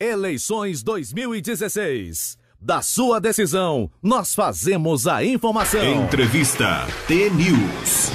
Eleições 2016. Da sua decisão, nós fazemos a informação. Entrevista T-News.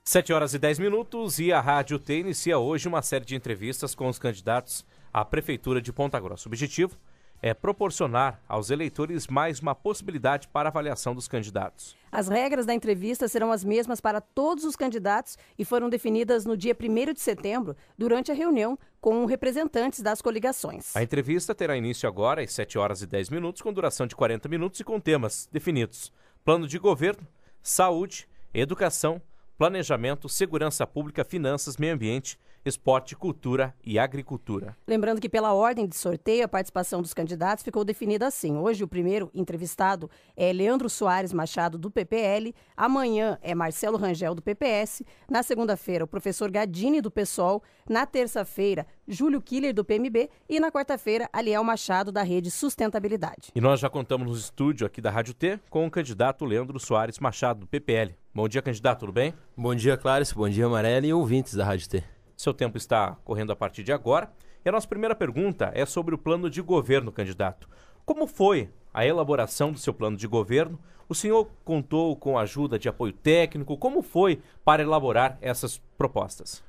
7h10 e a Rádio T inicia hoje uma série de entrevistas com os candidatos à Prefeitura de Ponta Grossa. O objetivo é proporcionar aos eleitores mais uma possibilidade para avaliação dos candidatos. As regras da entrevista serão as mesmas para todos os candidatos e foram definidas no dia 1º de setembro, durante a reunião com representantes das coligações. A entrevista terá início agora às 7h10, com duração de 40 minutos e com temas definidos: plano de governo, saúde, educação, planejamento, segurança pública, finanças, meio ambiente, esporte, cultura e agricultura. Lembrando que pela ordem de sorteio, a participação dos candidatos ficou definida assim. Hoje o primeiro entrevistado é Leandro Soares Machado, do PPL. Amanhã é Marcelo Rangel, do PPS. Na segunda-feira, o professor Gadini, do PSOL. Na terça-feira, Júlio Killer, do PMB. E na quarta-feira, Aliel Machado, da Rede Sustentabilidade. E nós já contamos no estúdio aqui da Rádio T com o candidato Leandro Soares Machado, do PPL. Bom dia, candidato, tudo bem? Bom dia, Clarice. Bom dia, Amarela e ouvintes da Rádio T. Seu tempo está correndo a partir de agora. E a nossa primeira pergunta é sobre o plano de governo, candidato. Como foi a elaboração do seu plano de governo? O senhor contou com a ajuda de apoio técnico? Como foi para elaborar essas propostas?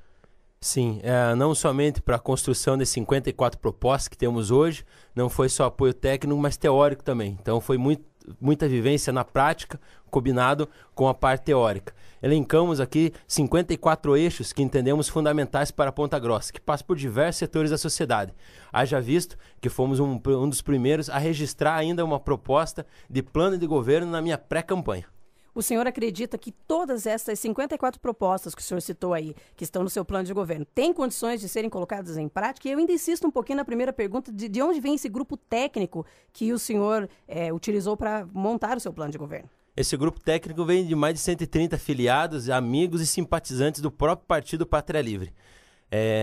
Sim, não somente para a construção das 54 propostas que temos hoje, não foi só apoio técnico, mas teórico também. Então foi muita vivência na prática, combinado com a parte teórica. Elencamos aqui 54 eixos que entendemos fundamentais para Ponta Grossa, que passam por diversos setores da sociedade. Haja visto que fomos um dos primeiros a registrar ainda uma proposta de plano de governo na minha pré-campanha. O senhor acredita que todas essas 54 propostas que o senhor citou aí, que estão no seu plano de governo, têm condições de serem colocadas em prática? E eu ainda insisto um pouquinho na primeira pergunta de onde vem esse grupo técnico que o senhor utilizou para montar o seu plano de governo? Esse grupo técnico vem de mais de 130 afiliados, amigos e simpatizantes do próprio Partido Pátria Livre.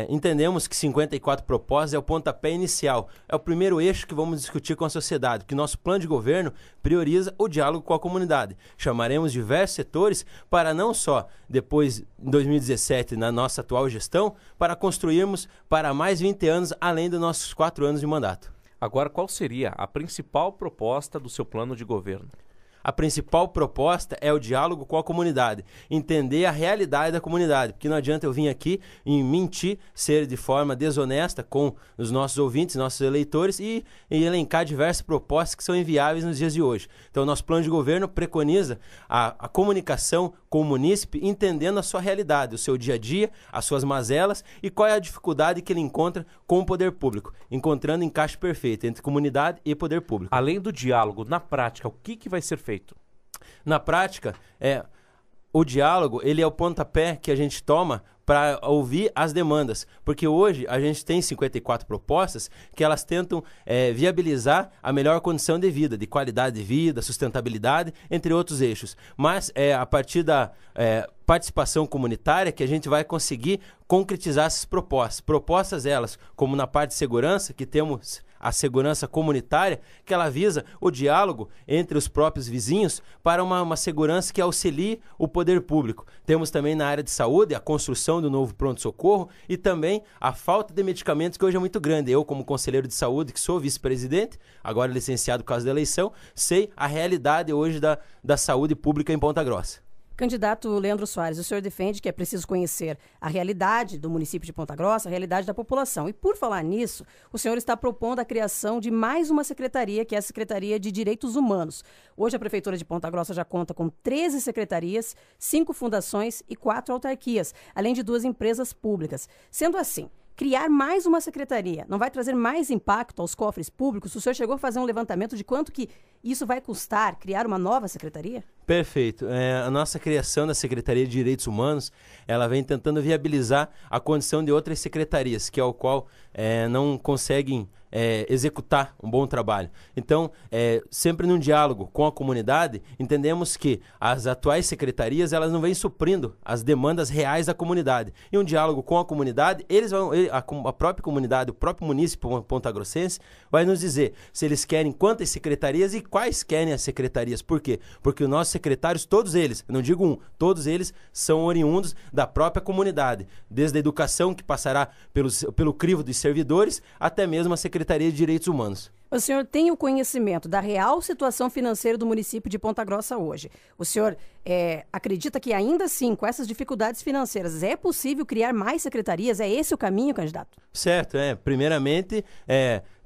Entendemos que 54 propostas é o pontapé inicial, é o primeiro eixo que vamos discutir com a sociedade, que nosso plano de governo prioriza o diálogo com a comunidade. Chamaremos diversos setores para não só depois, em 2017, na nossa atual gestão, para construirmos para mais 20 anos, além dos nossos 4 anos de mandato. Agora, qual seria a principal proposta do seu plano de governo? A principal proposta é o diálogo com a comunidade, entender a realidade da comunidade, porque não adianta eu vir aqui e mentir, ser de forma desonesta com os nossos ouvintes, nossos eleitores e elencar diversas propostas que são inviáveis nos dias de hoje. Então, o nosso plano de governo preconiza a comunicação com o munícipe, entendendo a sua realidade, o seu dia a dia, as suas mazelas e qual é a dificuldade que ele encontra com o poder público, encontrando encaixe perfeito entre comunidade e poder público. Além do diálogo, na prática, o que vai ser feito? Na prática, o diálogo ele é o pontapé que a gente toma para ouvir as demandas, porque hoje a gente tem 54 propostas que elas tentam viabilizar a melhor condição de vida, de qualidade de vida, sustentabilidade, entre outros eixos. Mas a partir da participação comunitária que a gente vai conseguir concretizar essas propostas. Propostas elas, como na parte de segurança, que temos a segurança comunitária, que ela visa o diálogo entre os próprios vizinhos para uma segurança que auxilie o poder público. Temos também na área de saúde a construção do novo pronto-socorro e também a falta de medicamentos que hoje é muito grande. Eu, como conselheiro de saúde, que sou vice-presidente, agora licenciado por causa da eleição, sei a realidade hoje da saúde pública em Ponta Grossa. Candidato Leandro Soares, o senhor defende que é preciso conhecer a realidade do município de Ponta Grossa, a realidade da população. E por falar nisso, o senhor está propondo a criação de mais uma secretaria, que é a Secretaria de Direitos Humanos. Hoje a Prefeitura de Ponta Grossa já conta com 13 secretarias, 5 fundações e 4 autarquias, além de 2 empresas públicas. Sendo assim, criar mais uma secretaria não vai trazer mais impacto aos cofres públicos? O senhor chegou a fazer um levantamento de quanto que isso vai custar, criar uma nova secretaria? Perfeito. A nossa criação da Secretaria de Direitos Humanos, ela vem tentando viabilizar a condição de outras secretarias, que é o qual não conseguem executar um bom trabalho. Então, sempre num diálogo com a comunidade, entendemos que as atuais secretarias elas não vêm suprindo as demandas reais da comunidade. E um diálogo com a comunidade, a própria comunidade, o próprio município pontagrossense vai nos dizer se eles querem quantas secretarias e quais querem as secretarias. Por quê? Porque os nossos secretários, todos eles, não digo um, todos eles são oriundos da própria comunidade, desde a educação que passará pelo crivo dos servidores até mesmo a Secretaria de Direitos Humanos. O senhor tem o conhecimento da real situação financeira do município de Ponta Grossa hoje. O senhor acredita que ainda assim, com essas dificuldades financeiras, é possível criar mais secretarias? É esse o caminho, candidato? Certo, primeiramente,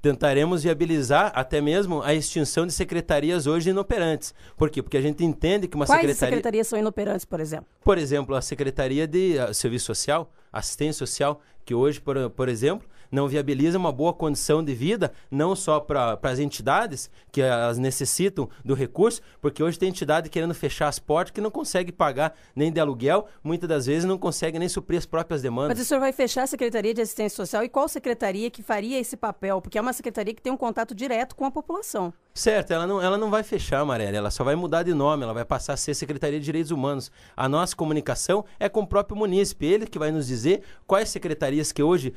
tentaremos viabilizar até mesmo a extinção de secretarias hoje inoperantes. Por quê? Porque a gente entende que uma Quais secretarias são inoperantes, por exemplo? Por exemplo, a Secretaria de Serviço Social, Assistência Social, que hoje, por exemplo, não viabiliza uma boa condição de vida, não só para as entidades que elas necessitam do recurso, porque hoje tem entidade querendo fechar as portas que não consegue pagar nem de aluguel, muitas das vezes não consegue nem suprir as próprias demandas. Mas o senhor vai fechar a Secretaria de Assistência Social e qual secretaria que faria esse papel? Porque é uma secretaria que tem um contato direto com a população. Certo, ela não vai fechar, Marielle, ela só vai mudar de nome, ela vai passar a ser Secretaria de Direitos Humanos. A nossa comunicação é com o próprio munícipe, ele que vai nos dizer quais secretarias que hoje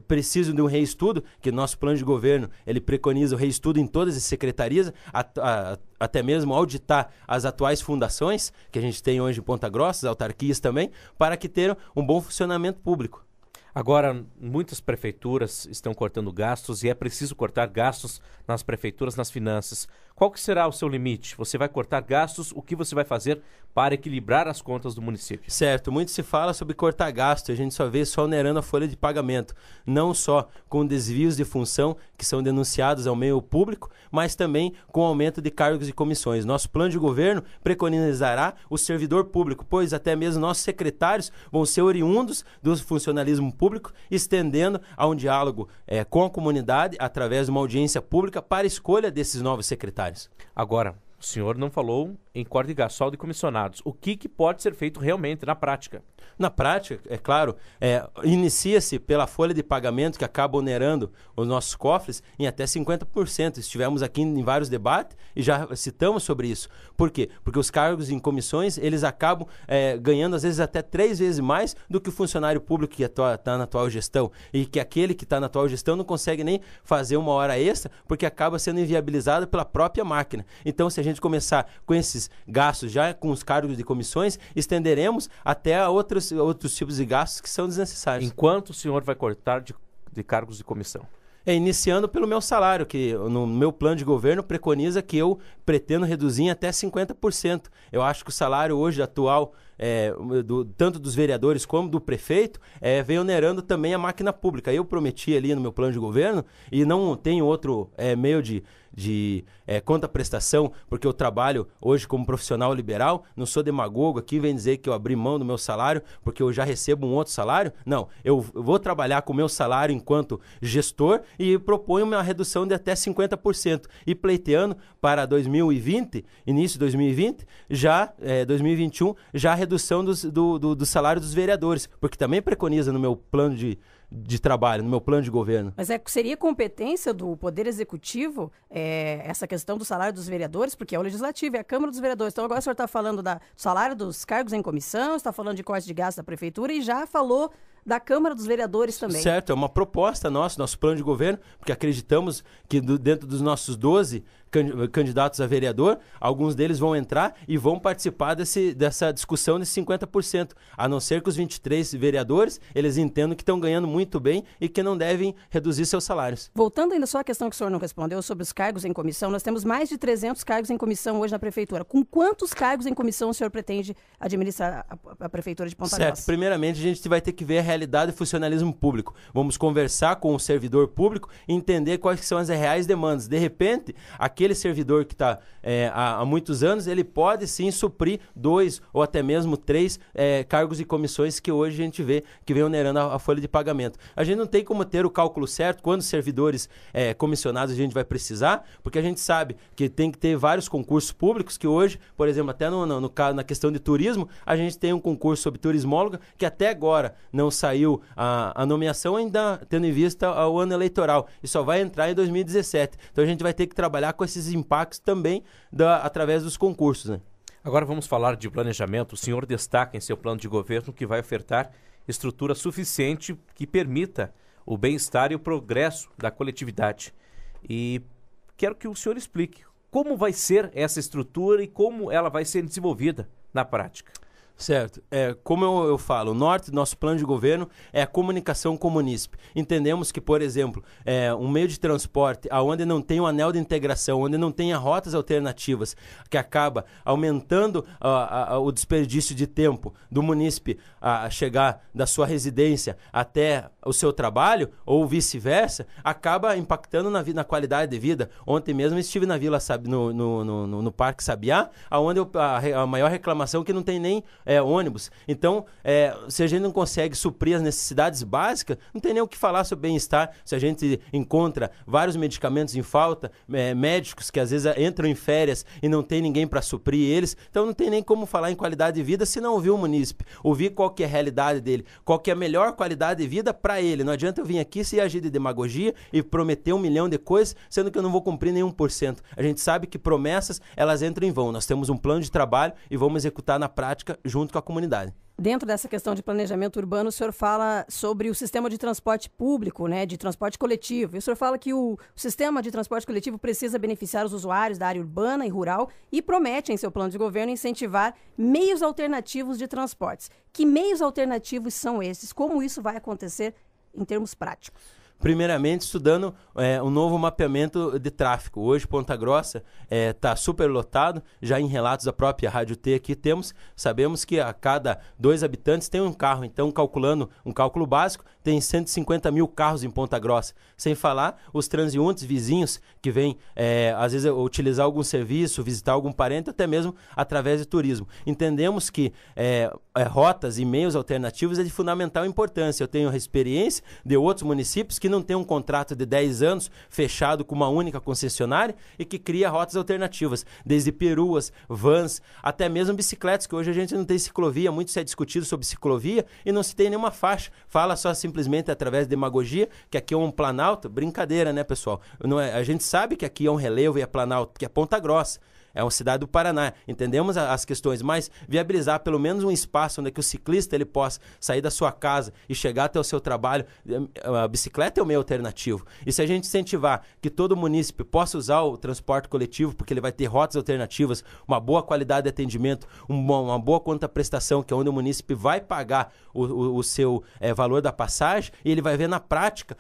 precisam de um reestudo, que nosso plano de governo, ele preconiza o reestudo em todas as secretarias, até mesmo auditar as atuais fundações que a gente tem hoje em Ponta Grossa, as autarquias também, para que tenham um bom funcionamento público. Agora, muitas prefeituras estão cortando gastos e é preciso cortar gastos nas prefeituras, nas finanças. Qual que será o seu limite? Você vai cortar gastos? O que você vai fazer para equilibrar as contas do município? Certo, muito se fala sobre cortar gasto, a gente só vê só onerando a folha de pagamento, não só com desvios de função que são denunciados ao meio público, mas também com aumento de cargos e comissões. Nosso plano de governo preconizará o servidor público, pois até mesmo nossos secretários vão ser oriundos do funcionalismo público, estendendo a um diálogo com a comunidade através de uma audiência pública para a escolha desses novos secretários. Agora, o senhor não falou em corte de gasto, saldo e comissionados. O que pode ser feito realmente na prática? Na prática, é claro, inicia-se pela folha de pagamento que acaba onerando os nossos cofres em até 50%. Estivemos aqui em vários debates e já citamos sobre isso. Por quê? Porque os cargos em comissões, eles acabam ganhando às vezes até 3 vezes mais do que o funcionário público que está na atual gestão. E que aquele que está na atual gestão não consegue nem fazer uma hora extra porque acaba sendo inviabilizado pela própria máquina. Então, se a gente começar com esses gastos já com os cargos de comissões, estenderemos até a outros tipos de gastos que são desnecessários. Enquanto o senhor vai cortar de cargos de comissão? Iniciando pelo meu salário, que no meu plano de governo preconiza que eu pretendo reduzir em até 50%. Eu acho que o salário hoje atual, tanto dos vereadores como do prefeito, vem onerando também a máquina pública. Eu prometi ali no meu plano de governo, e não tenho outro meio de contraprestação, porque eu trabalho hoje como profissional liberal, não sou demagogo aqui, vem dizer que eu abri mão do meu salário porque eu já recebo um outro salário. Não, eu vou trabalhar com o meu salário enquanto gestor e proponho uma redução de até 50%. E pleiteando para 2020, início de 2020, 2021, já a redução do salário dos vereadores, porque também preconiza no meu plano de trabalho, no meu plano de governo. Mas seria competência do Poder Executivo essa questão do salário dos vereadores? Porque é o Legislativo, é a Câmara dos Vereadores. Então agora o senhor está falando do salário dos cargos em comissão, está falando de corte de gastos da Prefeitura e já falou da Câmara dos Vereadores também. Certo, é uma proposta nosso plano de governo, porque acreditamos que dentro dos nossos 12 candidatos a vereador, alguns deles vão entrar e vão participar dessa discussão de 50%, a não ser que os 23 vereadores, eles entendam que estão ganhando muito bem e que não devem reduzir seus salários. Voltando ainda só à questão que o senhor não respondeu sobre os cargos em comissão, nós temos mais de 300 cargos em comissão hoje na Prefeitura. Com quantos cargos em comissão o senhor pretende administrar a Prefeitura de Ponta Grossa? Certo, primeiramente a gente vai ter que ver a realidade do funcionalismo público. Vamos conversar com o servidor público e entender quais são as reais demandas. De repente, aquele aquele servidor que está há muitos anos, ele pode sim suprir 2 ou até mesmo 3 cargos e comissões que hoje a gente vê que vem onerando a folha de pagamento. A gente não tem como ter o cálculo certo quantos servidores comissionados a gente vai precisar, porque a gente sabe que tem que ter vários concursos públicos que hoje, por exemplo, até na questão de turismo, a gente tem um concurso sobre turismóloga que até agora não saiu a nomeação, ainda tendo em vista o ano eleitoral, e só vai entrar em 2017. Então a gente vai ter que trabalhar com esses impactos também através dos concursos, né? Agora vamos falar de planejamento. O senhor destaca em seu plano de governo que vai ofertar estrutura suficiente que permita o bem-estar e o progresso da coletividade. E quero que o senhor explique como vai ser essa estrutura e como ela vai ser desenvolvida na prática. Certo. Como eu falo, o norte do nosso plano de governo é a comunicação com o munícipe. Entendemos que, por exemplo, um meio de transporte onde não tem um anel de integração, onde não tenha rotas alternativas, que acaba aumentando o desperdício de tempo do munícipe a chegar da sua residência até o seu trabalho, ou vice-versa, acaba impactando na qualidade de vida. Ontem mesmo estive na Vila no Parque Sabiá, onde a maior reclamação é que não tem nem ônibus. Então, se a gente não consegue suprir as necessidades básicas, não tem nem o que falar sobre bem-estar. Se a gente encontra vários medicamentos em falta, médicos que às vezes entram em férias e não tem ninguém para suprir eles, então não tem nem como falar em qualidade de vida se não ouvir o munícipe, ouvir qual que é a realidade dele, qual que é a melhor qualidade de vida para ele. Não adianta eu vir aqui se agir de demagogia e prometer 1 milhão de coisas, sendo que eu não vou cumprir nem 1%. A gente sabe que promessas, elas entram em vão. Nós temos um plano de trabalho e vamos executar na prática junto com a comunidade. Dentro dessa questão de planejamento urbano, o senhor fala sobre o sistema de transporte público, né, de transporte coletivo. E o senhor fala que o sistema de transporte coletivo precisa beneficiar os usuários da área urbana e rural e promete, em seu plano de governo, incentivar meios alternativos de transportes. Que meios alternativos são esses? Como isso vai acontecer em termos práticos? Primeiramente, estudando um novo mapeamento de tráfego. Hoje, Ponta Grossa está superlotado. Já em relatos da própria Rádio T aqui sabemos que a cada 2 habitantes tem um carro. Então, calculando um cálculo básico, tem 150 mil carros em Ponta Grossa. Sem falar os transeuntes vizinhos que vêm, às vezes, utilizar algum serviço, visitar algum parente, até mesmo através de turismo. Entendemos que rotas e meios alternativos é de fundamental importância. Eu tenho a experiência de outros municípios que não tem um contrato de 10 anos fechado com uma única concessionária e que cria rotas alternativas, desde peruas, vans, até mesmo bicicletas, que hoje a gente não tem ciclovia, muito se é discutido sobre ciclovia e não se tem nenhuma faixa, fala só simplesmente através de demagogia, que aqui é um Planalto, brincadeira, né, pessoal? A gente sabe que aqui é um relevo e é Planalto, que é Ponta Grossa. É uma cidade do Paraná. Entendemos as questões, mas viabilizar pelo menos um espaço onde que o ciclista ele possa sair da sua casa e chegar até o seu trabalho. A bicicleta é o meio alternativo. E se a gente incentivar que todo munícipe possa usar o transporte coletivo, porque ele vai ter rotas alternativas, uma boa qualidade de atendimento, uma boa contraprestação, que é onde o munícipe vai pagar o seu valor da passagem, e ele vai ver na prática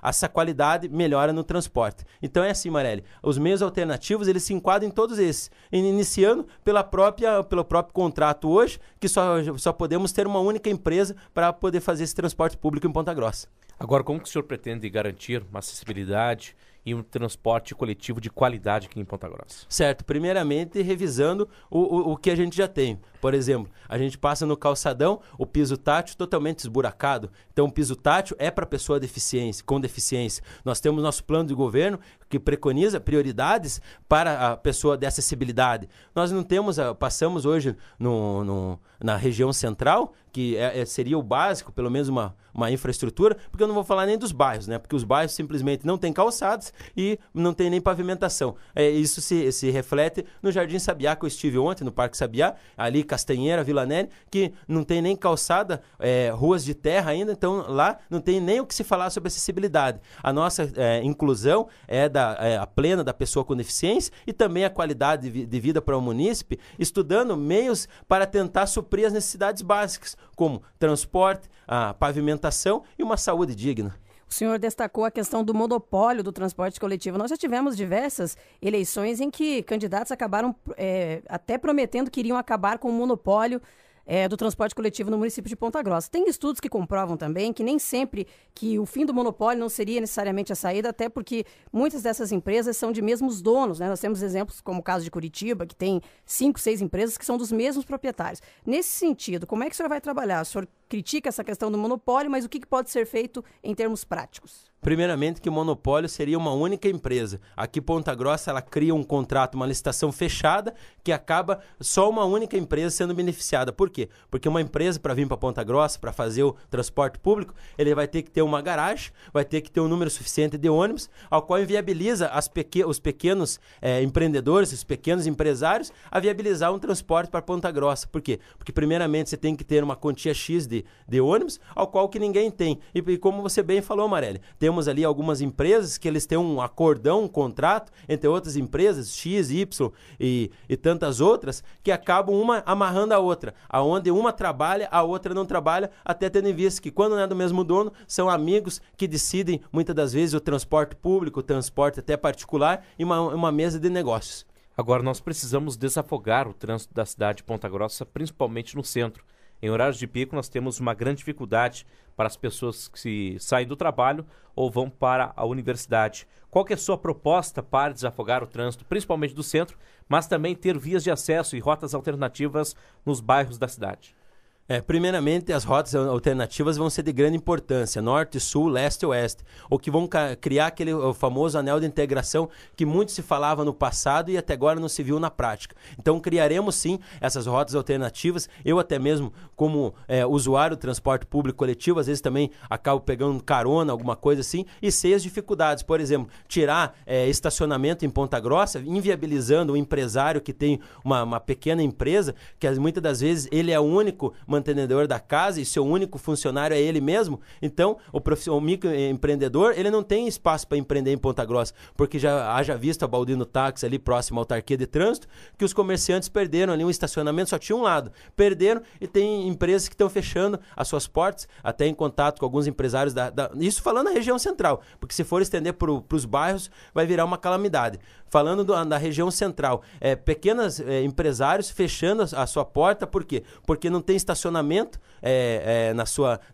essa qualidade melhora no transporte. Então é assim, Marelli, os meios alternativos eles se enquadram em todos esses, iniciando pelo próprio contrato hoje, que só podemos ter uma única empresa para poder fazer esse transporte público em Ponta Grossa. Agora, como que o senhor pretende garantir uma acessibilidade e um transporte coletivo de qualidade aqui em Ponta Grossa? Certo, primeiramente revisando o que a gente já tem. Por exemplo, a gente passa no calçadão, o piso tátil totalmente esburacado. Então, o piso tátil é para pessoa com deficiência. Nós temos nosso plano de governo que preconiza prioridades para a pessoa de acessibilidade. Nós não temos, passamos hoje na região central, que seria o básico, pelo menos uma infraestrutura, porque eu não vou falar nem dos bairros, né? Porque os bairros simplesmente não têm calçadas e não tem nem pavimentação. Isso se reflete no Jardim Sabiá, que eu estive ontem, no Parque Sabiá, ali Castanheira, Vila Neri, que não tem nem calçada, ruas de terra ainda, então lá não tem nem o que se falar sobre acessibilidade. A nossa inclusão é a plena da pessoa com deficiência e também a qualidade de vida para o munícipe, estudando meios para tentar suprir as necessidades básicas, como transporte, a pavimentação e uma saúde digna. O senhor destacou a questão do monopólio do transporte coletivo. Nós já tivemos diversas eleições em que candidatos acabaram até prometendo que iriam acabar com o monopólio do transporte coletivo no município de Ponta Grossa. Tem estudos que comprovam também que nem sempre que o fim do monopólio não seria necessariamente a saída, até porque muitas dessas empresas são de mesmos donos, né? Nós temos exemplos como o caso de Curitiba, que tem 5, 6 empresas que são dos mesmos proprietários. Nesse sentido, como é que o senhor vai trabalhar? O senhor critica essa questão do monopólio, mas o que pode ser feito em termos práticos? Primeiramente, que o monopólio seria uma única empresa. Aqui, Ponta Grossa, ela cria um contrato, uma licitação fechada, que acaba só uma única empresa sendo beneficiada. Por quê? Porque uma empresa, para vir para Ponta Grossa, para fazer o transporte público, ele vai ter que ter uma garagem, vai ter que ter um número suficiente de ônibus, ao qual inviabiliza os pequenos empreendedores, os pequenos empresários, a viabilizar um transporte para Ponta Grossa. Por quê? Porque, primeiramente, você tem que ter uma quantia X de ônibus, ao qual que ninguém tem. E como você bem falou, Marelli, temos ali algumas empresas que eles têm um acordão, um contrato, entre outras empresas, X, Y e tantas outras, que acabam uma amarrando a outra, aonde uma trabalha, a outra não trabalha, até tendo em vista que quando não é do mesmo dono, são amigos que decidem, muitas das vezes, o transporte público, o transporte até particular, em uma mesa de negócios. Agora, nós precisamos desafogar o trânsito da cidade de Ponta Grossa, principalmente no centro. Em horários de pico, nós temos uma grande dificuldade para as pessoas que saem do trabalho ou vão para a universidade. Qual que é a sua proposta para desafogar o trânsito, principalmente do centro, mas também ter vias de acesso e rotas alternativas nos bairros da cidade? Primeiramente, as rotas alternativas vão ser de grande importância, norte, sul, leste e oeste, ou que vão criar o famoso anel de integração que muito se falava no passado e até agora não se viu na prática. Então, criaremos sim essas rotas alternativas. Eu até mesmo, como usuário do transporte público coletivo, às vezes também acabo pegando carona, alguma coisa assim, e sei as dificuldades. Por exemplo, tirar estacionamento em Ponta Grossa, inviabilizando o empresário que tem uma pequena empresa, que muitas das vezes ele é o único mantenedor da casa e seu único funcionário é ele mesmo. Então, o microempreendedor, ele não tem espaço para empreender em Ponta Grossa, porque já haja visto a Baldino Táxi ali próximo à autarquia de trânsito, que os comerciantes perderam ali um estacionamento, só tinha um lado. Perderam e tem empresas que estão fechando as suas portas, até em contato com alguns empresários isso falando na região central, porque se for estender para os bairros, vai virar uma calamidade. Falando da região central, pequenos empresários fechando a sua porta, por quê? Porque não tem estacionamento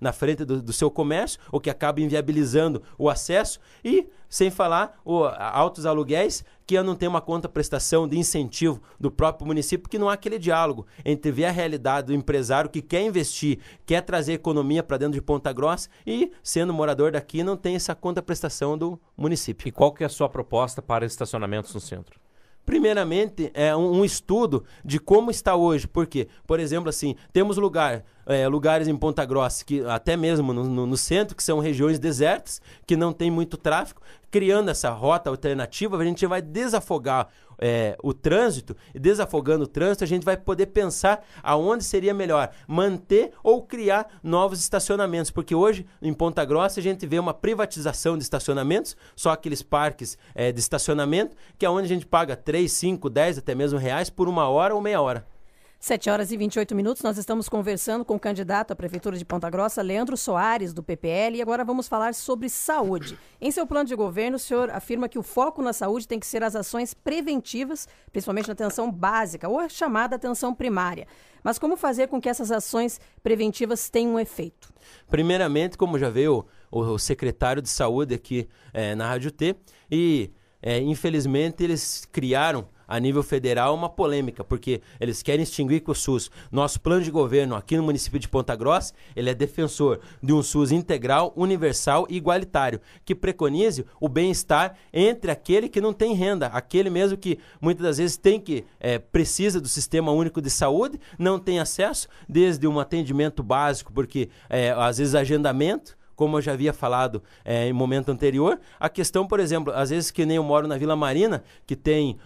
na frente do seu comércio, o que acaba inviabilizando o acesso, e sem falar altos aluguéis, que não tem uma contraprestação de incentivo do próprio município, que não há aquele diálogo entre ver a realidade do empresário que quer investir, quer trazer economia para dentro de Ponta Grossa e, sendo morador daqui, não tem essa contraprestação do município. E qual que é a sua proposta para estacionamentos no centro? Primeiramente, é um estudo de como está hoje. Por quê? Por exemplo, assim, temos lugares em Ponta Grossa, que até mesmo no centro, que são regiões desertas, que não tem muito tráfego. Criando essa rota alternativa, a gente vai desafogar o trânsito, e desafogando o trânsito, a gente vai poder pensar aonde seria melhor manter ou criar novos estacionamentos, porque hoje em Ponta Grossa a gente vê uma privatização de estacionamentos, só aqueles parques de estacionamento, que é onde a gente paga 3, 5, 10, até mesmo reais por 1 hora ou meia hora. 7h28, nós estamos conversando com o candidato à Prefeitura de Ponta Grossa, Leandro Soares, do PPL, e agora vamos falar sobre saúde. Em seu plano de governo, o senhor afirma que o foco na saúde tem que ser as ações preventivas, principalmente na atenção básica, ou a chamada atenção primária. Mas como fazer com que essas ações preventivas tenham um efeito? Primeiramente, como já veio o secretário de saúde aqui na Rádio T, e infelizmente eles criaram a nível federal uma polêmica, porque eles querem extinguir com o SUS. Nosso plano de governo aqui no município de Ponta Grossa, ele é defensor de um SUS integral, universal e igualitário, que preconize o bem-estar entre aquele que não tem renda, aquele mesmo que muitas das vezes precisa do sistema único de saúde, não tem acesso, desde um atendimento básico, porque às vezes agendamento, como eu já havia falado em momento anterior. A questão, por exemplo, às vezes que nem eu moro na Vila Marina, que tem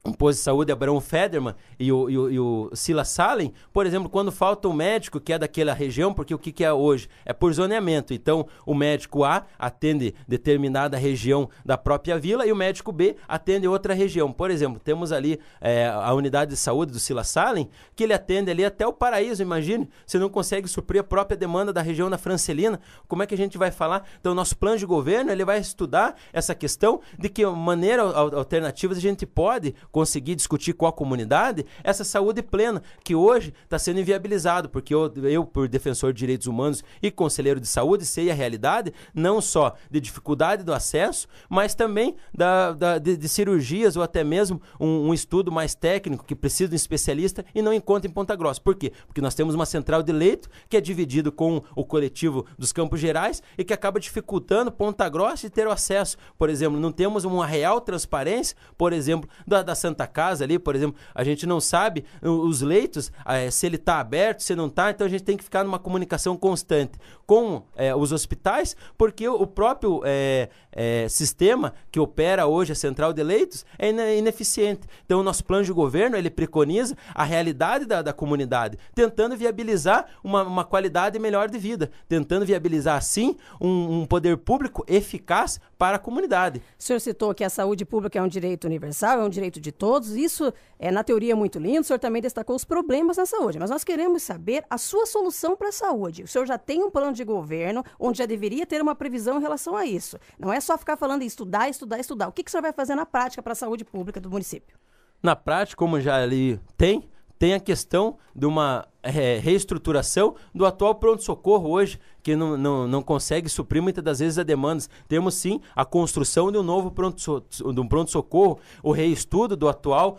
um posto de saúde, Abrão Federman e o Silas Salem, por exemplo, quando falta um médico que é daquela região, porque o que é hoje? É por zoneamento. Então, o médico A atende determinada região da própria vila e o médico B atende outra região. Por exemplo, temos ali a unidade de saúde do Silas Salem, que ele atende ali até o Paraíso, imagine, você não consegue suprir a própria demanda da região da Francelina, como é que a gente vai falar? Então, o nosso plano de governo, ele vai estudar essa questão de que maneira alternativas a gente pode conseguir discutir com a comunidade essa saúde plena, que hoje está sendo inviabilizado, porque eu, por defensor de direitos humanos e conselheiro de saúde, sei a realidade, não só de dificuldade do acesso, mas também de cirurgias ou até mesmo um estudo mais técnico que precisa de um especialista e não encontra em Ponta Grossa. Por quê? Porque nós temos uma central de leito que é dividido com o coletivo dos Campos Gerais e que acaba dificultando Ponta Grossa de ter o acesso. Por exemplo, não temos uma real transparência, por exemplo, da Santa Casa ali, por exemplo, a gente não sabe os leitos, se ele está aberto, se não está, então a gente tem que ficar numa comunicação constante com os hospitais, porque o próprio sistema que opera hoje a central de leitos é ineficiente. Então o nosso plano de governo, ele preconiza a realidade da comunidade, tentando viabilizar uma qualidade melhor de vida, tentando viabilizar, assim, um poder público eficaz para a comunidade. O senhor citou que a saúde pública é um direito universal, é um direito de todos. Isso é, na teoria, muito lindo. O senhor também destacou os problemas na saúde, mas nós queremos saber a sua solução para a saúde. O senhor já tem um plano de governo onde já deveria ter uma previsão em relação a isso. Não é só ficar falando em estudar. O que o senhor vai fazer na prática para a saúde pública do município? Na prática, como já ali tem a questão de uma reestruturação do atual pronto-socorro hoje, que não consegue suprir muitas das vezes as demandas. Temos sim a construção de um novo pronto-socorro, o reestudo do atual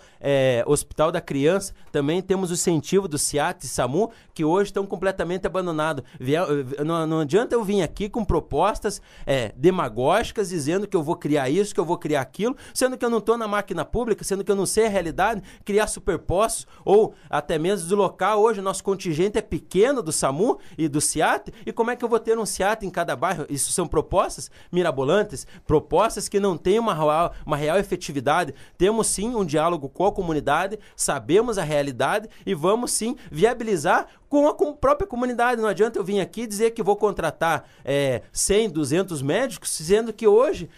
Hospital da Criança, também temos o incentivo do SIAT e SAMU, que hoje estão completamente abandonados. Não adianta eu vir aqui com propostas demagógicas, dizendo que eu vou criar isso, que eu vou criar aquilo, sendo que eu não estou na máquina pública, sendo que eu não sei a realidade, criar superpostos, ou até mesmo deslocar. Hoje o nosso contingente é pequeno do SAMU e do SIAT, e como é que eu vou ter um SIAT em cada bairro? Isso são propostas mirabolantes, propostas que não têm uma real efetividade. Temos sim um diálogo com a comunidade, sabemos a realidade e vamos sim viabilizar com a própria comunidade. Não adianta eu vir aqui dizer que vou contratar 100, 200 médicos, sendo que hoje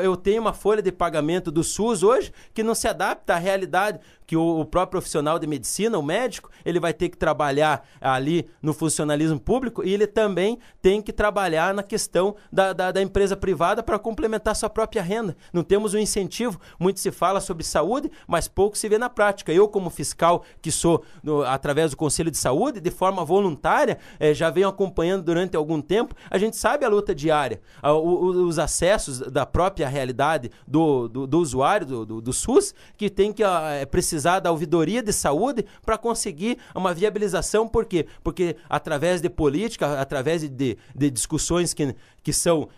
eu tenho uma folha de pagamento do SUS hoje que não se adapta à realidade, que o próprio profissional de medicina, o médico, ele vai ter que trabalhar ali no funcionalismo público e ele também tem que trabalhar na questão da empresa privada para complementar sua própria renda. Não temos um incentivo. Muito se fala sobre saúde, mas pouco se vê na prática. Eu, como fiscal, que sou através do Conselho de Saúde, de forma voluntária, já venho acompanhando durante algum tempo, a gente sabe a luta diária, os acessos da própria realidade do usuário do SUS, que tem que precisar da ouvidoria de saúde para conseguir uma viabilização. Por quê? Porque através de política, através de discussões que são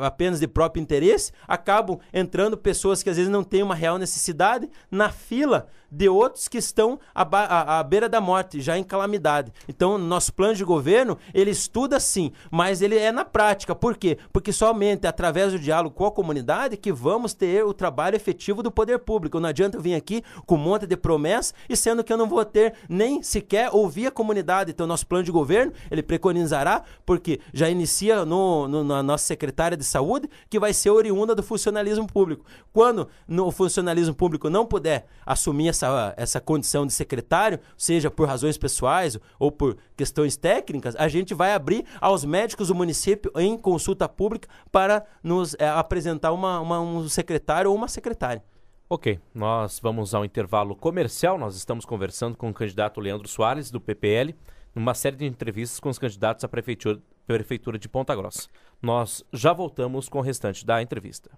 apenas de próprio interesse, acabam entrando pessoas que às vezes não têm uma real necessidade na fila de outros que estão à beira da morte, já em calamidade. Então, nosso plano de governo, ele estuda sim, mas ele é na prática. Por quê? Porque somente através do diálogo com a comunidade que vamos ter o trabalho efetivo do poder público. Não adianta eu vir aqui com um monte de promessas e sendo que eu não vou ter nem sequer ouvir a comunidade. Então, nosso plano de governo, ele preconizará, porque já inicia na nossa secretária de saúde, que vai ser oriunda do funcionalismo público. Quando o funcionalismo público não puder assumir essa condição de secretário, seja por razões pessoais ou por questões técnicas, a gente vai abrir aos médicos do município em consulta pública para nos apresentar um secretário ou uma secretária. Ok, nós vamos ao intervalo comercial. Nós estamos conversando com o candidato Leandro Soares, do PPL, numa série de entrevistas com os candidatos à Prefeitura de Ponta Grossa. Nós já voltamos com o restante da entrevista.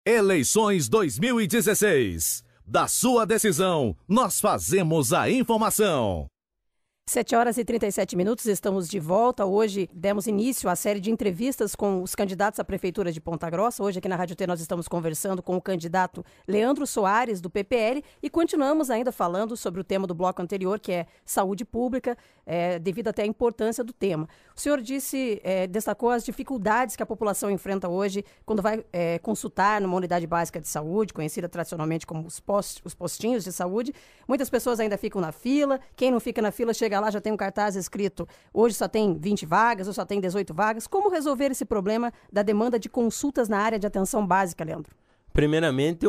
Eleições 2016. Da sua decisão, nós fazemos a informação. 7h37, estamos de volta. Hoje demos início à série de entrevistas com os candidatos à Prefeitura de Ponta Grossa. Hoje aqui na Rádio T nós estamos conversando com o candidato Leandro Soares, do PPL, e continuamos ainda falando sobre o tema do bloco anterior, que é saúde pública, devido até à importância do tema. O senhor destacou as dificuldades que a população enfrenta hoje quando vai consultar numa unidade básica de saúde, conhecida tradicionalmente como os postinhos de saúde. Muitas pessoas ainda ficam na fila. Quem não fica na fila chega lá, já tem um cartaz escrito: hoje só tem 20 vagas ou só tem 18 vagas. Como resolver esse problema da demanda de consultas na área de atenção básica, Leandro? Primeiramente,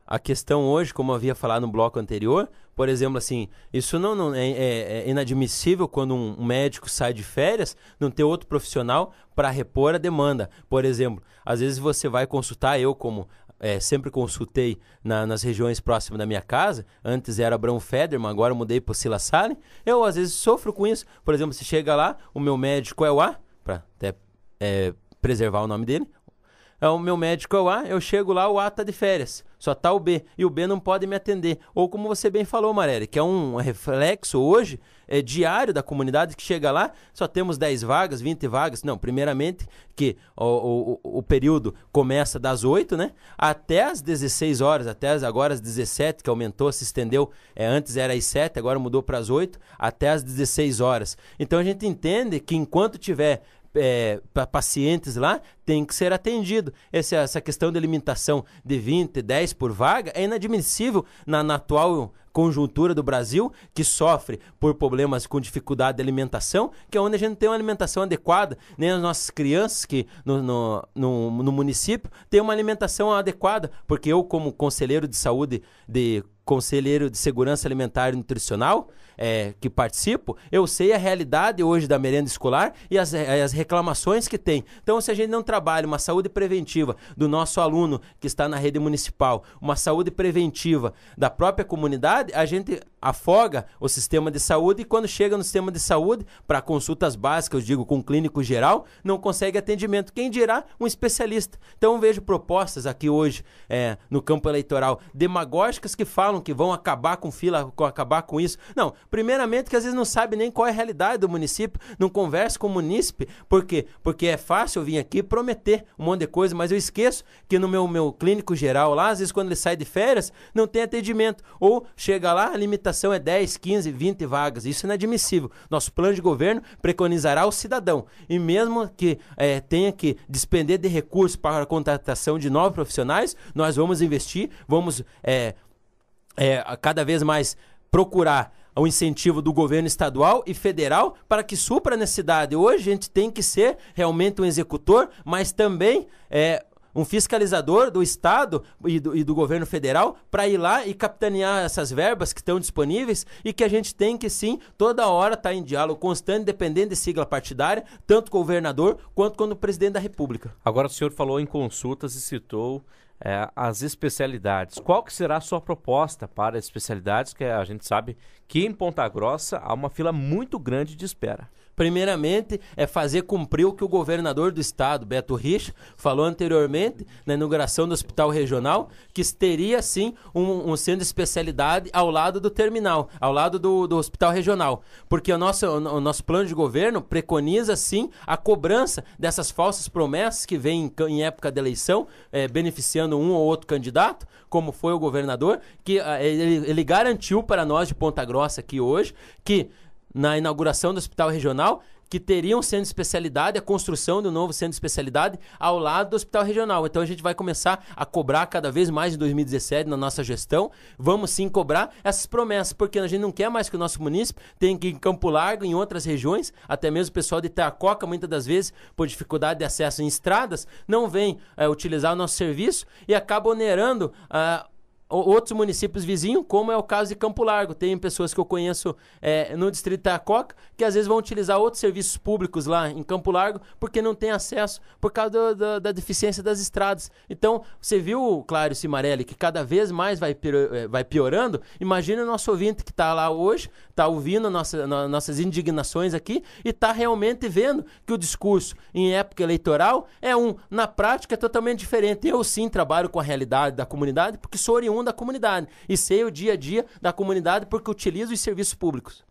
a questão hoje, como eu havia falado no bloco anterior, por exemplo, assim, isso não é inadmissível quando um médico sai de férias, não ter outro profissional para repor a demanda. Por exemplo, às vezes você vai consultar, eu como sempre consultei nas regiões próximas da minha casa. Antes era Abrão Federman, agora eu mudei para o Silas Salem. Eu, às vezes, sofro com isso. Por exemplo, se chega lá, o meu médico é o A, para até preservar o nome dele. O meu médico é o A, eu chego lá, o A tá de férias, só tá o B, e o B não pode me atender. Ou como você bem falou, Marelli, que é um reflexo hoje, diário da comunidade, que chega lá, só temos 10 vagas, 20 vagas. Não, primeiramente que o período começa das 8, né, até as 16 horas, até agora as 17, que aumentou, se estendeu, antes era às 7, agora mudou para as 8, até as 16 horas. Então a gente entende que enquanto tiver para pacientes lá, tem que ser atendido. Essa questão de limitação de 20, 10 por vaga é inadmissível na atual conjuntura do Brasil, que sofre por problemas com dificuldade de alimentação, que é onde a gente tem uma alimentação adequada, nem as nossas crianças que no município têm uma alimentação adequada, porque eu, como conselheiro de saúde, conselheiro de segurança alimentar e nutricional, que participo, eu sei a realidade hoje da merenda escolar e as reclamações que tem. Então, se a gente não trabalha uma saúde preventiva do nosso aluno que está na rede municipal, uma saúde preventiva da própria comunidade, a gente afoga o sistema de saúde, e quando chega no sistema de saúde, para consultas básicas, eu digo com clínico geral, não consegue atendimento. Quem dirá um especialista? Então, eu vejo propostas aqui hoje no campo eleitoral demagógicas que falam que vão acabar com fila, acabar com isso. Não, primeiramente que às vezes não sabe nem qual é a realidade do município, não conversa com o munícipe. Por quê? Porque é fácil eu vir aqui prometer um monte de coisa, mas eu esqueço que no meu clínico geral lá, às vezes quando ele sai de férias, não tem atendimento. Ou chega lá, a limitação é 10, 15, 20 vagas. Isso é inadmissível. Nosso plano de governo preconizará o cidadão. E mesmo que tenha que despender de recursos para a contratação de novos profissionais, nós vamos investir, vamos cada vez mais procurar o incentivo do governo estadual e federal para que supra a necessidade. Hoje a gente tem que ser realmente um executor, mas também um fiscalizador do Estado e do governo federal para ir lá e capitanear essas verbas que estão disponíveis, e que a gente tem que sim, toda hora estar em diálogo constante, independente de sigla partidária, tanto com o governador quanto com o presidente da República. Agora o senhor falou em consultas e citou as especialidades. Qual que será a sua proposta para as especialidades, que a gente sabe que em Ponta Grossa há uma fila muito grande de espera? Primeiramente, é fazer cumprir o que o governador do estado, Beto Richa, falou anteriormente na inauguração do hospital regional, que teria sim um centro de especialidade ao lado do terminal, ao lado do hospital regional. Porque o nosso plano de governo preconiza sim a cobrança dessas falsas promessas que vêm em época de eleição, beneficiando um ou outro candidato, como foi o governador, que ele garantiu para nós de Ponta Grossa aqui hoje, que na inauguração do hospital regional, que teria um centro de especialidade, a construção de um novo centro de especialidade ao lado do hospital regional. Então a gente vai começar a cobrar cada vez mais em 2017 na nossa gestão. Vamos sim cobrar essas promessas, porque a gente não quer mais que o nosso município tenha que ir em Campo Largo, em outras regiões, até mesmo o pessoal de Itacoca, muitas das vezes, por dificuldade de acesso em estradas, não vem utilizar o nosso serviço e acaba onerando outros municípios vizinhos, como é o caso de Campo Largo. Tem pessoas que eu conheço no distrito de Itacoca, que às vezes vão utilizar outros serviços públicos lá em Campo Largo, porque não tem acesso por causa da deficiência das estradas. Então, você viu, Clário Cimarelli, que cada vez mais vai piorando. Imagina o nosso ouvinte que está lá hoje, está ouvindo nossas indignações aqui e está realmente vendo que o discurso em época eleitoral na prática é totalmente diferente. Eu sim trabalho com a realidade da comunidade, porque sou oriundo da comunidade e sei o dia a dia da comunidade, porque utilizo os serviços públicos.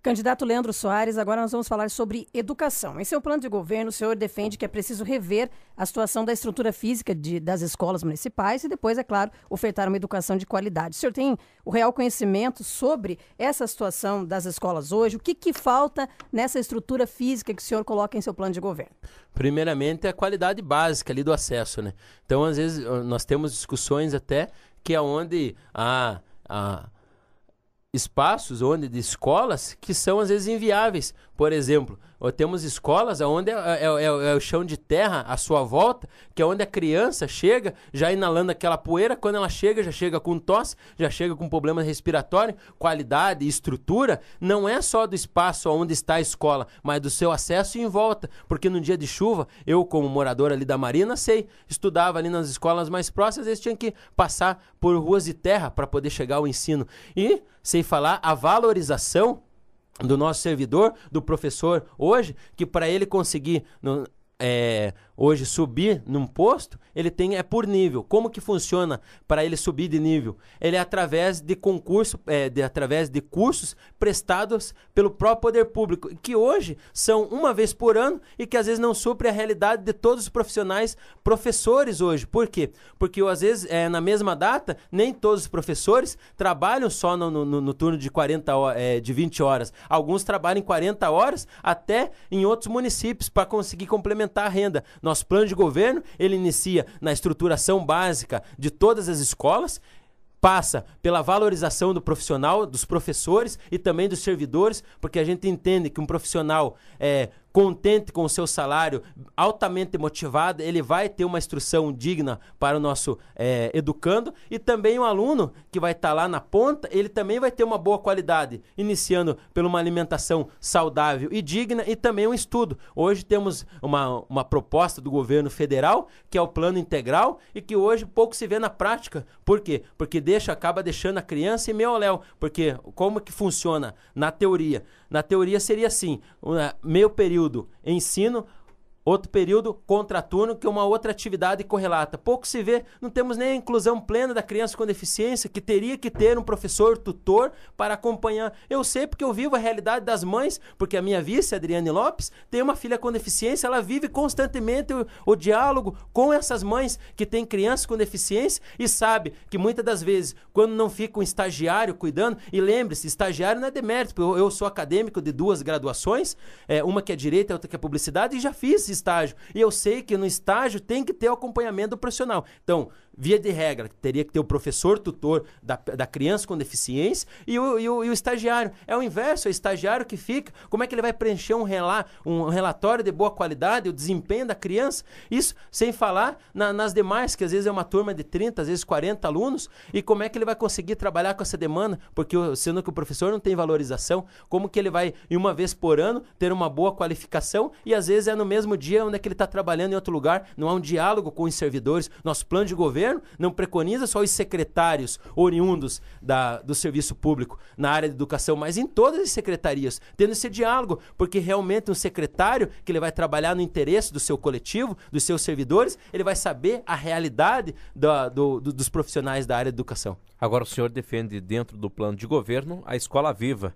Candidato Leandro Soares, agora nós vamos falar sobre educação. Em seu plano de governo, o senhor defende que é preciso rever a situação da estrutura física das escolas municipais e depois, é claro, ofertar uma educação de qualidade. O senhor tem o real conhecimento sobre essa situação das escolas hoje? O que falta nessa estrutura física que o senhor coloca em seu plano de governo? Primeiramente, a qualidade básica ali do acesso, né? Então, às vezes, nós temos discussões até que é onde espaços de escolas que são às vezes inviáveis, Por exemplo, temos escolas onde é o chão de terra à sua volta, que é onde a criança chega já inalando aquela poeira. Quando ela chega, já chega com tosse, já chega com problema respiratório. Qualidade e estrutura não é só do espaço onde está a escola, mas do seu acesso em volta. Porque no dia de chuva, eu como morador ali da Marina, estudava ali nas escolas mais próximas, eles tinham que passar por ruas de terra para poder chegar ao ensino. E, sem falar, a valorização do nosso servidor, do professor hoje, que para ele conseguir hoje subir num posto, ele é por nível. Como que funciona para ele subir de nível? Ele é através de concurso, através de cursos prestados pelo próprio poder público, que hoje são uma vez por ano e que às vezes não supre a realidade de todos os professores hoje. Por quê? Porque às vezes na mesma data, nem todos os professores trabalham só no turno de 20 horas. Alguns trabalham em 40 horas até em outros municípios para conseguir complementar a renda. Nosso plano de governo, ele inicia na estruturação básica de todas as escolas, passa pela valorização do profissional, dos professores e também dos servidores, porque a gente entende que um profissional contente com o seu salário, altamente motivado, ele vai ter uma instrução digna para o nosso educando, e também o aluno que vai estar lá na ponta, ele também vai ter uma boa qualidade, iniciando por uma alimentação saudável e digna e também um estudo. Hoje temos uma proposta do governo federal, que é o plano integral, e que hoje pouco se vê na prática. Por quê? Porque acaba deixando a criança em meio ao léu. Porque como que funciona na teoria? Na teoria seria assim, meio período ensino, outro período contraturno, que é uma outra atividade correlata. Pouco se vê, não temos nem a inclusão plena da criança com deficiência, que teria que ter um professor tutor para acompanhar. Eu sei porque eu vivo a realidade das mães, porque a minha vice, Adriane Lopes, tem uma filha com deficiência, ela vive constantemente o diálogo com essas mães que têm crianças com deficiência e sabe que muitas das vezes, quando não fica um estagiário cuidando, e lembre-se, estagiário não é demérito, eu sou acadêmico de 2 graduações, uma que é direito, outra que é publicidade, e já fiz estágio. E eu sei que no estágio tem que ter o acompanhamento do profissional. Então, via de regra, teria que ter o professor tutor da criança com deficiência e o estagiário. É o inverso, é o estagiário que fica. Como é que ele vai preencher um relatório de boa qualidade, o desempenho da criança? Isso sem falar nas demais, que às vezes é uma turma de 30, às vezes 40 alunos, e como é que ele vai conseguir trabalhar com essa demanda? Porque sendo que o professor não tem valorização, como que ele vai, uma vez por ano, ter uma boa qualificação e às vezes é no mesmo dia onde é que ele está trabalhando em outro lugar, não há um diálogo com os servidores. Nosso plano de governo não preconiza só os secretários oriundos do serviço público na área de educação, mas em todas as secretarias, tendo esse diálogo, porque realmente um secretário que ele vai trabalhar no interesse do seu coletivo, dos seus servidores, ele vai saber a realidade dos profissionais da área de educação. Agora o senhor defende dentro do plano de governo a Escola Viva,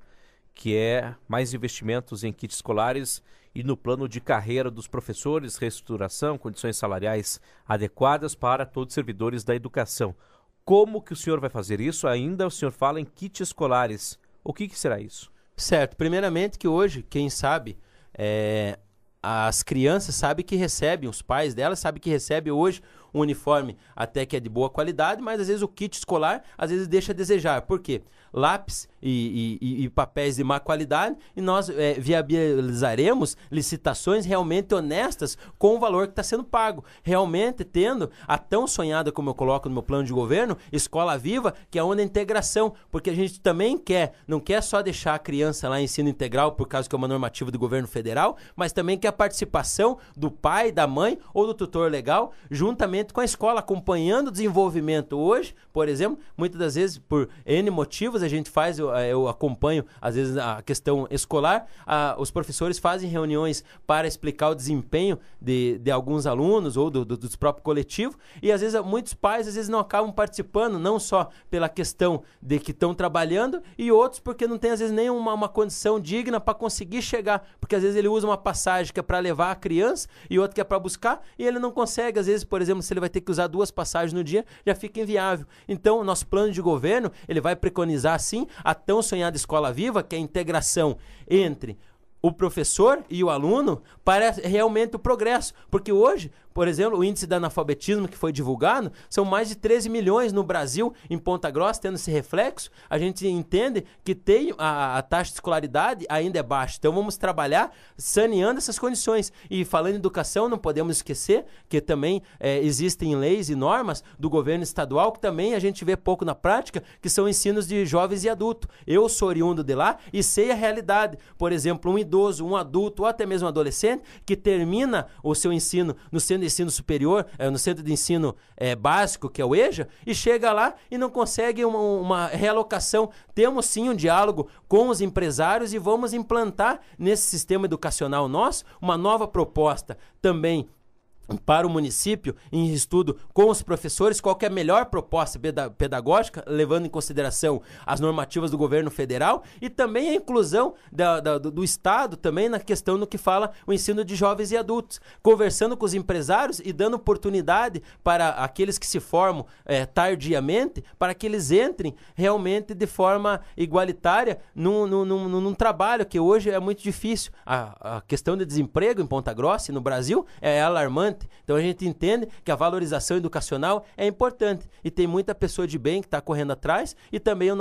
que é mais investimentos em kits escolares e no plano de carreira dos professores, reestruturação, condições salariais adequadas para todos os servidores da educação. Como que o senhor vai fazer isso? Ainda o senhor fala em kits escolares. O que será isso? Certo. Primeiramente que hoje, quem sabe, as crianças sabem que recebem, os pais delas sabem que recebem hoje um uniforme até que é de boa qualidade, mas às vezes o kit escolar às vezes deixa a desejar. Por quê? Lápis e papéis de má qualidade, e nós viabilizaremos licitações realmente honestas com o valor que está sendo pago. Realmente tendo a tão sonhada, como eu coloco no meu plano de governo, Escola Viva, que é onde a integração, porque a gente também não quer só deixar a criança lá em ensino integral, por causa que é uma normativa do governo federal, mas também quer a participação do pai, da mãe ou do tutor legal, juntamente com a escola, acompanhando o desenvolvimento. Hoje, por exemplo, muitas das vezes, por N motivos, a gente faz, eu acompanho, às vezes, a questão escolar, os professores fazem reuniões para explicar o desempenho de alguns alunos ou dos próprios coletivos, e às vezes muitos pais, às vezes, não acabam participando, não só pela questão de que estão trabalhando, e outros porque não tem, às vezes, nem uma condição digna para conseguir chegar, porque às vezes ele usa uma passagem que é para levar a criança e outra que é para buscar, e ele não consegue, às vezes, por exemplo, se ele vai ter que usar 2 passagens no dia, já fica inviável. Então, o nosso plano de governo, ele vai preconizar, sim, a tão sonhada Escola Viva, que é a integração entre o professor e o aluno para realmente o progresso. Porque hoje, Por exemplo, o índice de analfabetismo que foi divulgado, são mais de 13 milhões no Brasil, em Ponta Grossa, tendo esse reflexo. A gente entende que tem a taxa de escolaridade ainda é baixa. Então vamos trabalhar saneando essas condições. E falando em educação, não podemos esquecer que também existem leis e normas do governo estadual que também a gente vê pouco na prática, que são ensinos de jovens e adultos. Eu sou oriundo de lá e sei a realidade. Por exemplo, um idoso, um adulto ou até mesmo um adolescente que termina o seu ensino no centro de ensino superior, no centro de ensino básico, que é o EJA, e chega lá e não consegue uma realocação. Temos sim um diálogo com os empresários e vamos implantar nesse sistema educacional nosso uma nova proposta também para o município, em estudo com os professores, qual que é a melhor proposta pedagógica, levando em consideração as normativas do governo federal e também a inclusão do Estado também na questão no que fala o ensino de jovens e adultos, conversando com os empresários e dando oportunidade para aqueles que se formam tardiamente, para que eles entrem realmente de forma igualitária num trabalho que hoje é muito difícil. A questão de desemprego em Ponta Grossa e no Brasil é alarmante. Então a gente entende que a valorização educacional é importante e tem muita pessoa de bem que está correndo atrás e também a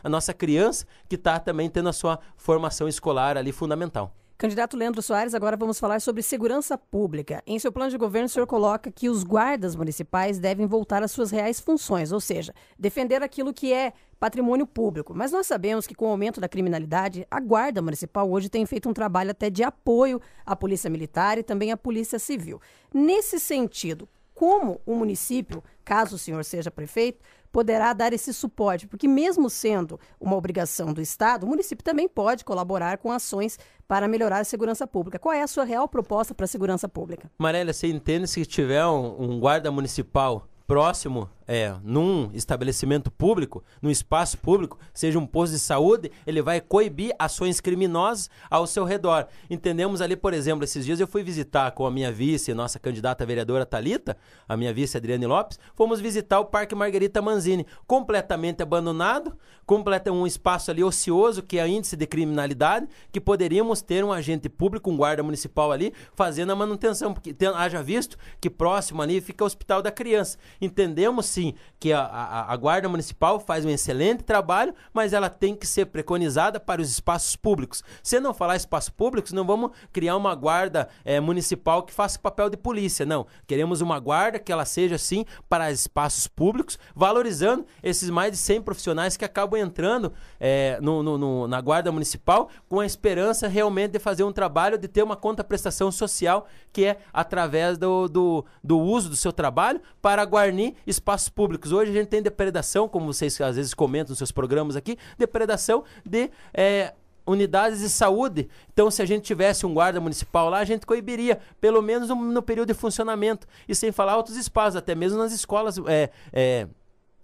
nossa criança que está também tendo a sua formação escolar ali fundamental. Candidato Leandro Soares, agora vamos falar sobre segurança pública. Em seu plano de governo, o senhor coloca que os guardas municipais devem voltar às suas reais funções, ou seja, defender aquilo que é patrimônio público. Mas nós sabemos que com o aumento da criminalidade, a Guarda Municipal hoje tem feito um trabalho até de apoio à Polícia Militar e também à Polícia Civil. Nesse sentido, como o município, caso o senhor seja prefeito, poderá dar esse suporte? Porque mesmo sendo uma obrigação do Estado, o município também pode colaborar com ações para melhorar a segurança pública. Qual é a sua real proposta para a segurança pública? Marélia, você entende se tiver um guarda municipal próximo, num estabelecimento público, num espaço público, seja um posto de saúde, ele vai coibir ações criminosas ao seu redor. Entendemos ali, por exemplo, esses dias eu fui visitar com a minha vice, nossa candidata vereadora Thalita, a minha vice Adriane Lopes, fomos visitar o Parque Margarita Manzini, completamente abandonado, um espaço ali ocioso, que é índice de criminalidade, que poderíamos ter um agente público, um guarda municipal ali, fazendo a manutenção, porque haja visto que próximo ali fica o Hospital da Criança. Entendemos sim que a Guarda Municipal faz um excelente trabalho, mas ela tem que ser preconizada para os espaços públicos. Se não falar espaços públicos, não vamos criar uma guarda municipal que faça papel de polícia, não. Queremos uma guarda que ela seja sim para espaços públicos, valorizando esses mais de 100 profissionais que acabam entrando na Guarda Municipal com a esperança realmente de fazer um trabalho, de ter uma contraprestação social, que é através do uso do seu trabalho para guarnir espaços públicos. Hoje a gente tem depredação, como vocês às vezes comentam nos seus programas aqui, depredação de unidades de saúde. Então, se a gente tivesse um guarda municipal lá, a gente coibiria, pelo menos no período de funcionamento. E sem falar outros espaços, até mesmo nas escolas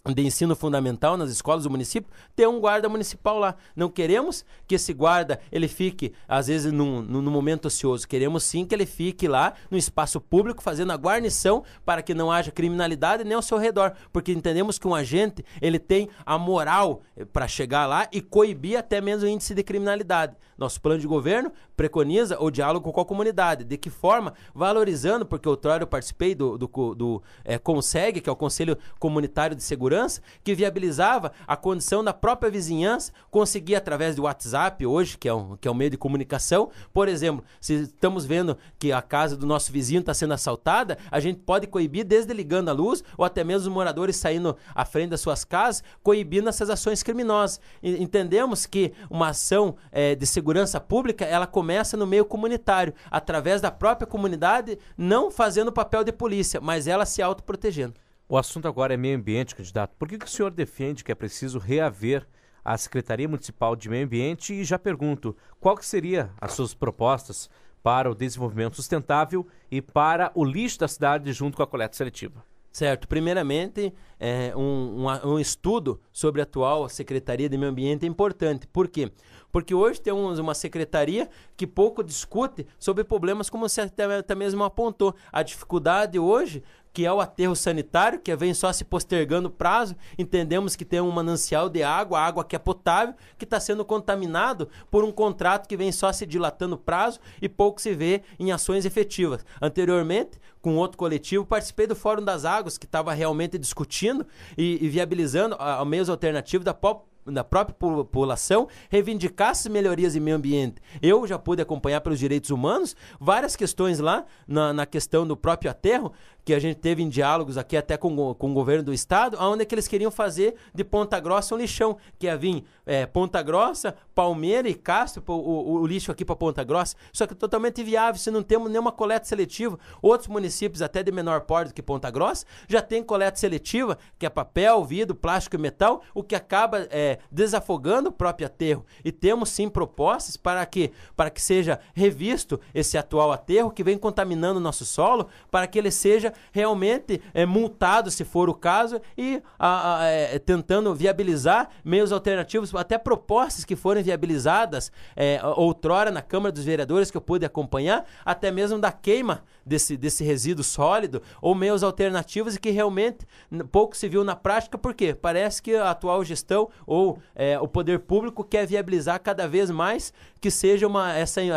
de ensino fundamental, nas escolas do município, ter um guarda municipal lá. Não queremos que esse guarda ele fique, às vezes, no momento ocioso. Queremos sim que ele fique lá no espaço público, fazendo a guarnição para que não haja criminalidade nem ao seu redor. Porque entendemos que um agente ele tem a moral para chegar lá e coibir até mesmo o índice de criminalidade. Nosso plano de governo preconiza o diálogo com a comunidade. De que forma? Valorizando, porque outrora eu participei do CONSEG, que é o Conselho Comunitário de Segurança, que viabilizava a condição da própria vizinhança conseguir, através do WhatsApp hoje, que é um meio de comunicação, por exemplo, se estamos vendo que a casa do nosso vizinho está sendo assaltada, a gente pode coibir desde ligando a luz ou até mesmo os moradores saindo à frente das suas casas, coibindo essas ações criminosas. Entendemos que uma ação de segurança pública, ela começa no meio comunitário, através da própria comunidade, não fazendo papel de polícia, mas ela se autoprotegendo. O assunto agora é meio ambiente, candidato. Por que o senhor defende que é preciso reaver a Secretaria Municipal de Meio Ambiente? E já pergunto, qual que seria as suas propostas para o desenvolvimento sustentável e para o lixo da cidade junto com a coleta seletiva? Certo. Primeiramente, um estudo sobre a atual Secretaria de Meio Ambiente é importante. Por quê? Porque hoje temos uma secretaria que pouco discute sobre problemas como você até mesmo apontou. A dificuldade hoje que é o aterro sanitário, que vem só se postergando o prazo. Entendemos que tem um manancial de água que é potável, que está sendo contaminado por um contrato que vem só se dilatando o prazo e pouco se vê em ações efetivas. Anteriormente, com outro coletivo, participei do Fórum das Águas, que estava realmente discutindo e viabilizando meios alternativos da própria população reivindicar essas melhorias em meio ambiente. Eu já pude acompanhar pelos direitos humanos várias questões lá na questão do próprio aterro, que a gente teve em diálogos aqui até com o governo do estado, onde é que eles queriam fazer de Ponta Grossa um lixão, que ia vir Ponta Grossa, Palmeira e Castro, o lixo aqui para Ponta Grossa, só que é totalmente inviável, se não temos nenhuma coleta seletiva. Outros municípios, até de menor porte do que Ponta Grossa, já tem coleta seletiva, que é papel, vidro, plástico e metal, o que acaba desafogando o próprio aterro. E temos sim propostas para que seja revisto esse atual aterro que vem contaminando o nosso solo, para que ele seja realmente multado, se for o caso, e tentando viabilizar meios alternativos, até propostas que forem viabilizadas outrora na Câmara dos Vereadores, que eu pude acompanhar, até mesmo da queima desse resíduo sólido, ou meios alternativos, e que realmente pouco se viu na prática, porque parece que a atual gestão ou o poder público quer viabilizar cada vez mais que seja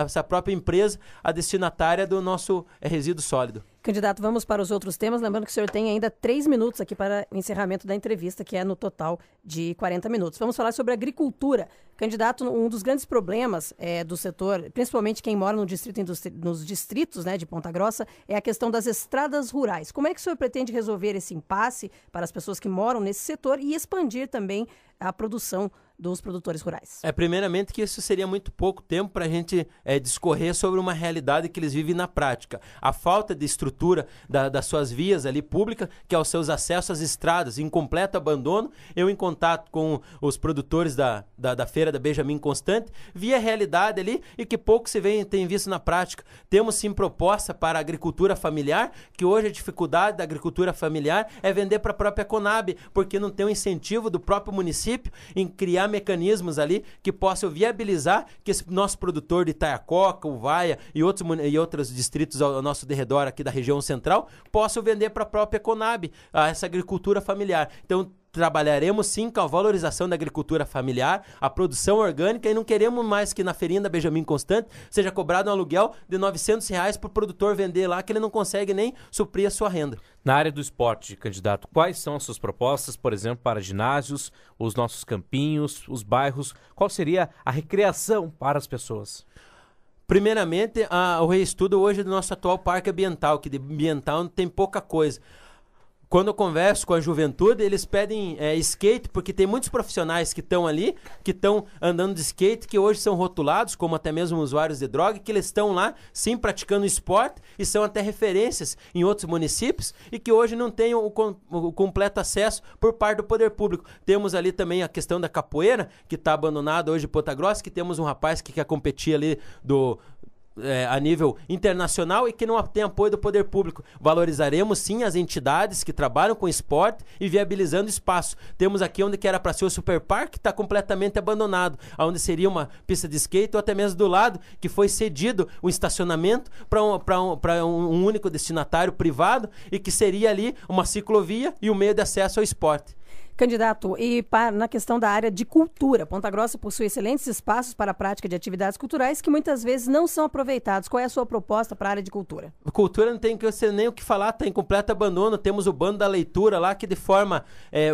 essa própria empresa a destinatária do nosso resíduo sólido. Candidato, vamos para os outros temas. Lembrando que o senhor tem ainda 3 minutos aqui para o encerramento da entrevista, que é no total de 40 minutos. Vamos falar sobre agricultura. Candidato, um dos grandes problemas do setor, principalmente quem mora nos distritos, né, de Ponta Grossa, é a questão das estradas rurais. Como é que o senhor pretende resolver esse impasse para as pessoas que moram nesse setor e expandir também a produção dos produtores rurais? Primeiramente que isso seria muito pouco tempo para a gente discorrer sobre uma realidade que eles vivem na prática. A falta de estrutura das suas vias ali públicas, que é os seus acessos às estradas, em completo abandono. Eu, em contato com os produtores da feira da Benjamin Constant, vi a realidade ali e que pouco se tem visto na prática. Temos sim proposta para a agricultura familiar, que hoje a dificuldade da agricultura familiar é vender para a própria Conab, porque não tem um incentivo do próprio município em criar mecanismos ali que possam viabilizar que esse nosso produtor de Itaiacoca, Uvaia e outros distritos ao nosso derredor aqui da região central possam vender para a própria Conab essa agricultura familiar. Então, trabalharemos sim com a valorização da agricultura familiar, a produção orgânica, e não queremos mais que na feirinha da Benjamin Constant seja cobrado um aluguel de R$900 para o produtor vender lá, que ele não consegue nem suprir a sua renda. Na área do esporte, candidato, quais são as suas propostas, por exemplo, para ginásios, os nossos campinhos, os bairros? Qual seria a recreação para as pessoas? Primeiramente, o reestudo hoje do nosso atual parque ambiental, que de ambiental tem pouca coisa. Quando eu converso com a juventude, eles pedem skate, porque tem muitos profissionais que estão ali, que estão andando de skate, que hoje são rotulados, como até mesmo usuários de droga, que eles estão lá, sim, praticando esporte, e são até referências em outros municípios, e que hoje não têm o completo acesso por parte do poder público. Temos ali também a questão da capoeira, que está abandonada hoje em Ponta Grossa, que temos um rapaz que quer competir ali a nível internacional e que não tem apoio do poder público. Valorizaremos sim as entidades que trabalham com esporte e viabilizando espaço. Temos aqui onde que era para ser o Super Parque, está completamente abandonado, onde seria uma pista de skate, ou até mesmo do lado, que foi cedido o estacionamento para um único destinatário privado, e que seria ali uma ciclovia e um meio de acesso ao esporte. Candidato, e na questão da área de cultura, Ponta Grossa possui excelentes espaços para a prática de atividades culturais que muitas vezes não são aproveitados. Qual é a sua proposta para a área de cultura? Cultura não tem nem o que falar, está em completo abandono. Temos o Bando da Leitura lá, que de forma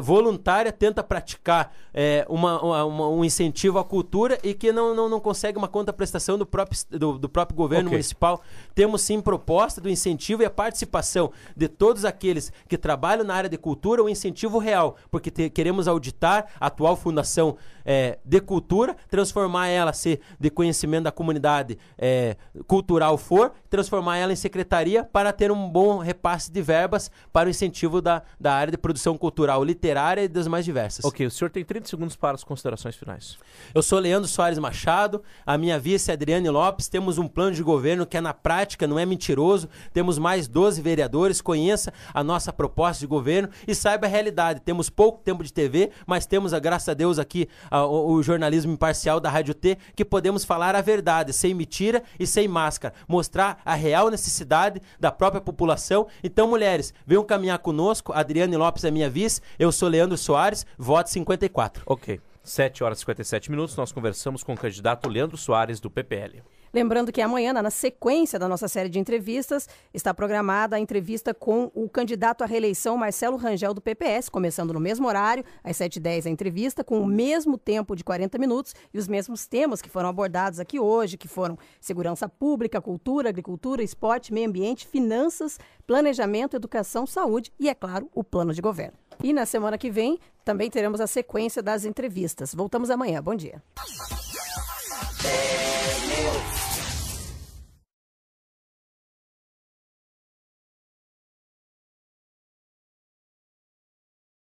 voluntária tenta praticar um incentivo à cultura e que não consegue uma contraprestação do próprio governo municipal. Temos sim proposta do incentivo e a participação de todos aqueles que trabalham na área de cultura, o incentivo real, porque queremos auditar a atual Fundação de Cultura, transformar ela de conhecimento da comunidade cultural transformar ela em secretaria para ter um bom repasse de verbas para o incentivo da área de produção cultural literária e das mais diversas. Ok, o senhor tem 30 segundos para as considerações finais. Eu sou Leandro Soares Machado, a minha vice é Adriane Lopes, temos um plano de governo que é na prática, não é mentiroso, temos mais 12 vereadores, conheça a nossa proposta de governo e saiba a realidade, temos temos pouco tempo de TV, mas temos, graças a Deus, aqui o jornalismo imparcial da Rádio T, que podemos falar a verdade, sem mentira e sem máscara, mostrar a real necessidade da própria população. Então, mulheres, venham caminhar conosco. Adriane Lopes é minha vice, eu sou Leandro Soares, voto 54. Ok, 7 horas e 57 minutos, nós conversamos com o candidato Leandro Soares, do PPL. Lembrando que amanhã, na sequência da nossa série de entrevistas, está programada a entrevista com o candidato à reeleição Marcelo Rangel, do PPS, começando no mesmo horário, às 7h10 a entrevista, com o mesmo tempo de 40 minutos e os mesmos temas que foram abordados aqui hoje, que foram segurança pública, cultura, agricultura, esporte, meio ambiente, finanças, planejamento, educação, saúde e, é claro, o plano de governo. E na semana que vem também teremos a sequência das entrevistas. Voltamos amanhã. Bom dia.